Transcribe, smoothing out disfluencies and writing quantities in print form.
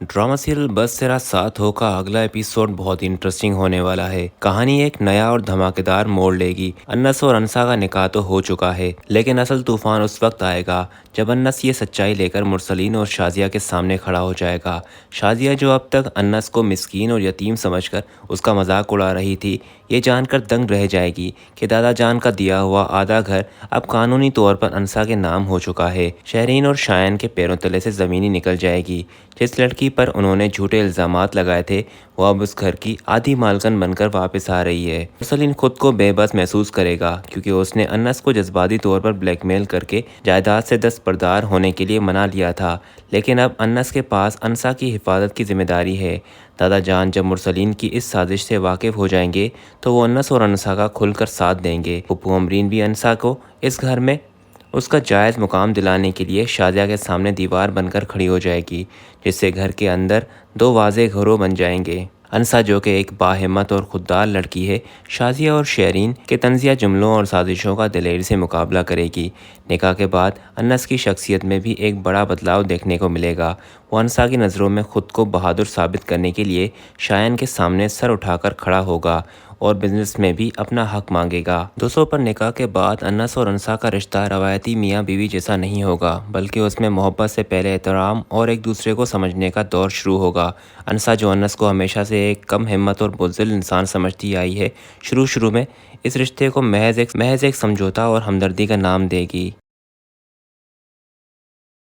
Drama serial बस तेरा साथ हो का अगला एपिसोड बहुत ही इंटरेस्टिंग होने वाला है। कहानी एक नया और धमाकेदार मोड़ लेगी। अन्नस और अंसा का निकाह तो हो चुका है, लेकिन असल तूफान उस वक्त आएगा जब अन्नस ये सच्चाई लेकर मुरसलीन और शाजिया के सामने खड़ा हो जाएगा। शाजिया, जो अब तक अन्नस को मिस्कीन और यतीम समझकर उसका मजाक उड़ा रही थी, ये जानकर दंग रह जाएगी कि दादा जान का दिया हुआ आधा घर अब कानूनी तौर पर अंसा के नाम हो चुका है। शहरीन और शायन के पैरों तले से ज़मीनी निकल जाएगी। जिस लड़की पर उन्होंने झूठे इल्ज़ामात लगाए थे, वो अब उस घर की आधी मालकन बनकर वापस आ रही है। मुरसलीन खुद को बेबस महसूस करेगा क्योंकि उसने अन्नस को जज्बाती तौर पर ब्लैकमेल करके जायदाद से दस्तबरदार होने के लिए मना लिया था, लेकिन अब अन्नस के पास अंसा की हिफाजत की जिम्मेदारी है। दादा जान जब मुरसलीन की इस साजिश से वाकिफ हो जाएंगे तो वो अन्नस और अंसा का खुलकर साथ देंगे। फुप्पू अमरीन भी अंसा को इस घर में उसका जायज़ मुकाम दिलाने के लिए शाजिया के सामने दीवार बनकर खड़ी हो जाएगी, जिससे घर के अंदर दो वाज़े घरों बन जाएंगे। अंसा, जो कि एक बाहिम्मत और खुददार लड़की है, शाजिया और शेरीन के तंजिया जुमलों और साजिशों का दिलेर से मुकाबला करेगी। निकाह के बाद अन्नस की शख्सियत में भी एक बड़ा बदलाव देखने को मिलेगा। वो अंसा की नज़रों में ख़ुद को बहादुर साबित करने के लिए शायन के सामने सर उठाकर खड़ा होगा और बिजनेस में भी अपना हक मांगेगा। दोस्तों, पर निकाह के बाद अन्नस और अंसा का रिश्ता रवायती मियाँ बीवी जैसा नहीं होगा, बल्कि उसमें मोहब्बत से पहले एहतराम और एक दूसरे को समझने का दौर शुरू होगा। अंसा, जो अन्नस को हमेशा से एक कम हिम्मत और बुज़दिल इंसान समझती आई है, शुरू में इस रिश्ते को महज एक समझौता और हमदर्दी का नाम देगी।